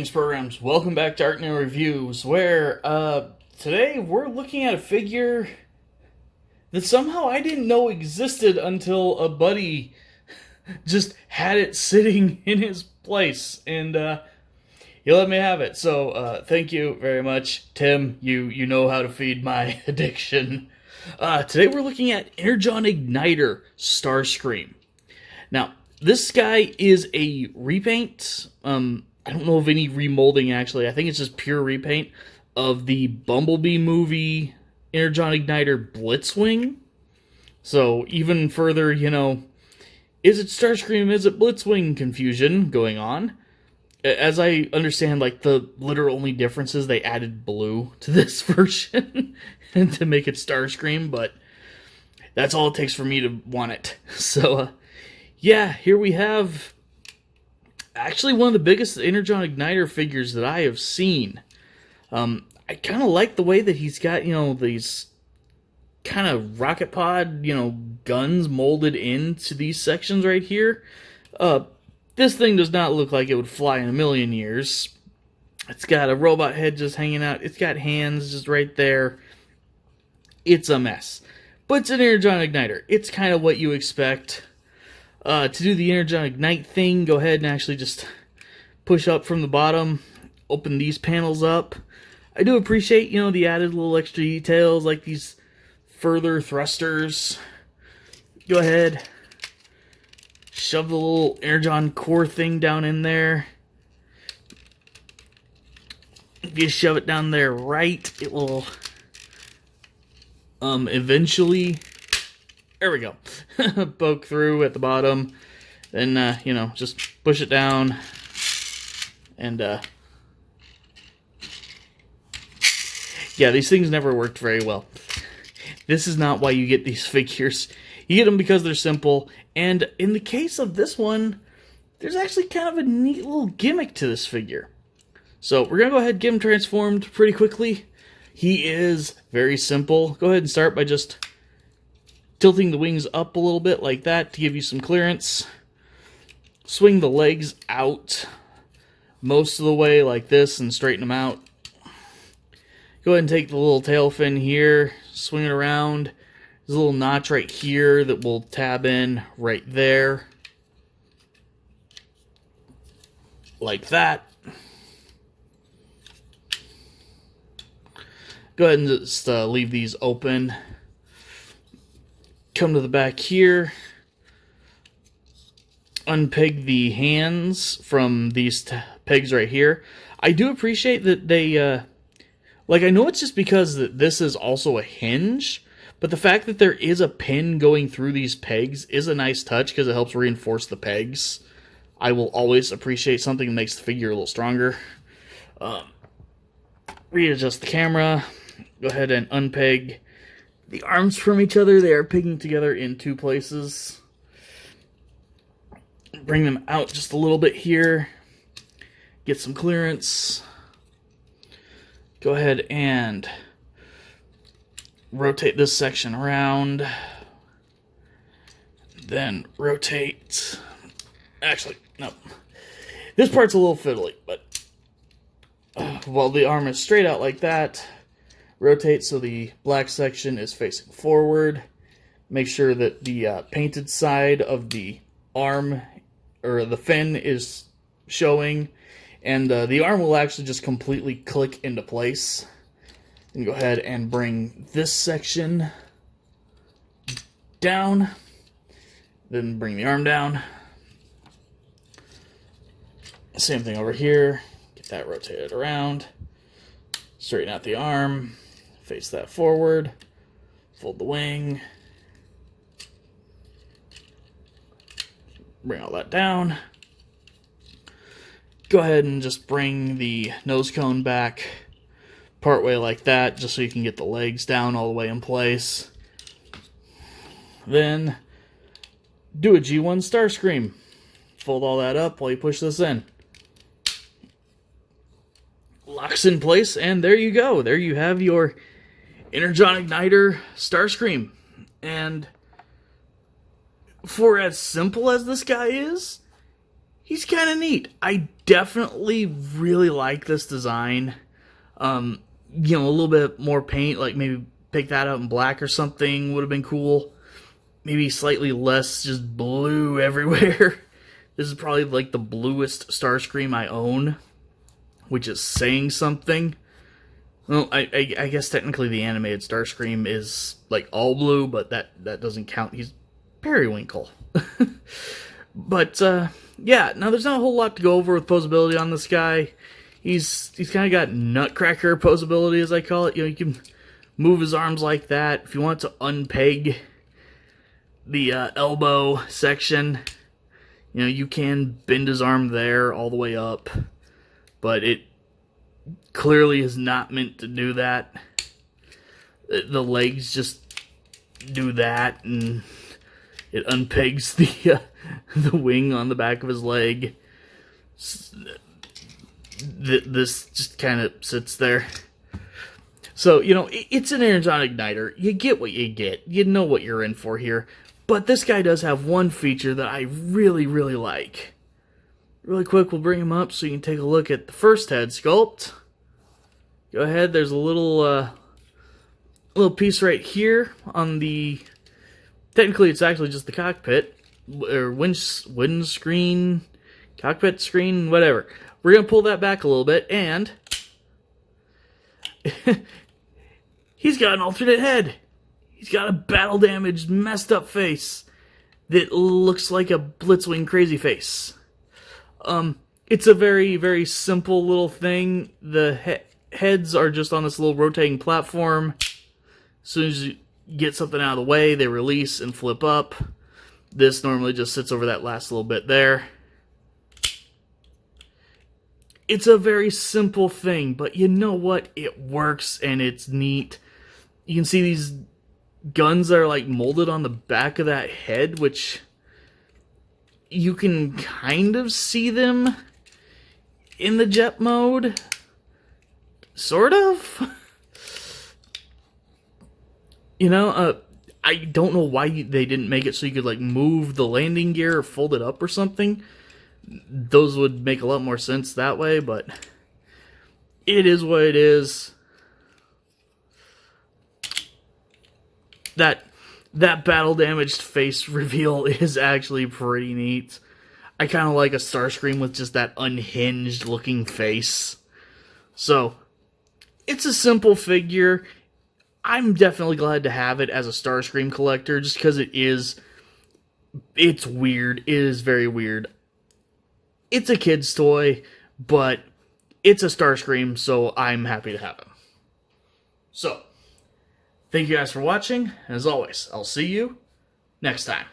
Greetings, programs. Welcome back to ArcNeo Reviews, where today we're looking at a figure that somehow I didn't know existed until a buddy just had it sitting in his place, and he let me have it. So thank you very much, Tim. You know how to feed my addiction. Today we're looking at Energon Igniter Starscream. Now, this guy is a repaint. I don't know of any remolding, actually. I think it's just pure repaint of the Bumblebee movie Energon Igniter Blitzwing. So, even further, is it Starscream, is it Blitzwing confusion going on? As I understand, the literal only difference is they added blue to this version and to make it Starscream, but that's all it takes for me to want it. So, yeah, here we have actually one of the biggest Energon Igniter figures that I have seen. I kind of like the way that he's got, these kind of rocket pod, guns molded into these sections right here. This thing does not look like it would fly in a million years. It's got a robot head just hanging out. It's got hands just right there. It's a mess. But it's an Energon Igniter. It's kind of what you expect. To do the Energon Ignite thing, go ahead and actually just push up from the bottom, open these panels up. I do appreciate, the added little extra details, like these further thrusters. Go ahead, shove the little Energon core thing down in there. If you shove it down there right, it will eventually... There we go. Poke through at the bottom. Then, just push it down. And, yeah, these things never worked very well. This is not why you get these figures. You get them because they're simple. And in the case of this one, there's actually kind of a neat little gimmick to this figure. So, we're going to go ahead and get him transformed pretty quickly. He is very simple. Go ahead and start by just tilting the wings up a little bit like that to give you some clearance. Swing the legs out most of the way like this and straighten them out. Go ahead and take the little tail fin here, swing it around. There's a little notch right here that will tab in right there. Like that. Go ahead and just leave these open. Come to the back here, unpeg the hands from these pegs right here. I do appreciate that they, I know it's just because this is also a hinge, but the fact that there is a pin going through these pegs is a nice touch because it helps reinforce the pegs. I will always appreciate something that makes the figure a little stronger. Readjust the camera. Go ahead and unpeg the arms from each other. They are pegging together in two places. Bring them out just a little bit here. Get some clearance. Go ahead and rotate this section around. Then rotate. Actually, no. This part's a little fiddly, but while the arm is straight out like that, rotate so the black section is facing forward. Make sure that the painted side of the arm, or the fin, is showing. And the arm will actually just completely click into place. And go ahead and bring this section down. Then bring the arm down. Same thing over here. Get that rotated around. Straighten out the arm. Face that forward, fold the wing, bring all that down. Go ahead and just bring the nose cone back partway like that, just so you can get the legs down all the way in place. Then do a G1 Starscream. Fold all that up while you push this in. Locks in place, and there you go. There you have your Energon Igniter Starscream. And for as simple as this guy is, he's kind of neat. I definitely really like this design. A little bit more paint, like maybe pick that out in black or something would have been cool. Maybe slightly less just blue everywhere. This is probably like the bluest Starscream I own, which is saying something. Well, I guess technically the animated Starscream is like all blue, but that doesn't count. He's periwinkle. But yeah, now there's not a whole lot to go over with posability on this guy. He's kind of got nutcracker posability, as I call it. You can move his arms like that. If you want to unpeg the elbow section, you can bend his arm there all the way up, but it clearly is not meant to do that. The legs just do that, and it unpegs the wing on the back of his leg. This just kind of sits there. So, it's an Energon igniter. You get what you get. You know what you're in for here. But this guy does have one feature that I really, really like. Really quick, we'll bring him up so you can take a look at the first head sculpt. Go ahead, there's a little piece right here on the... Technically, it's actually just the cockpit, or windscreen, cockpit screen, whatever. We're going to pull that back a little bit, and... he's got an alternate head. He's got a battle-damaged, messed-up face that looks like a Blitzwing crazy face. It's a very, very simple little thing. The heads are just on this little rotating platform. As soon as you get something out of the way, they release and flip up. This normally just sits over that last little bit there. It's a very simple thing, but you know what? It works, and it's neat. You can see these guns that are like molded on the back of that head, which you can kind of see them in the jet mode. Sort of. I don't know why they didn't make it so you could like move the landing gear or fold it up or something. Those would make a lot more sense that way, but it is what it is. That battle-damaged face reveal is actually pretty neat. I kind of like a Starscream with just that unhinged-looking face. So, it's a simple figure. I'm definitely glad to have it as a Starscream collector, just because it's weird. It is very weird. It's a kid's toy, but it's a Starscream, so I'm happy to have him. So, thank you guys for watching, and as always, I'll see you next time.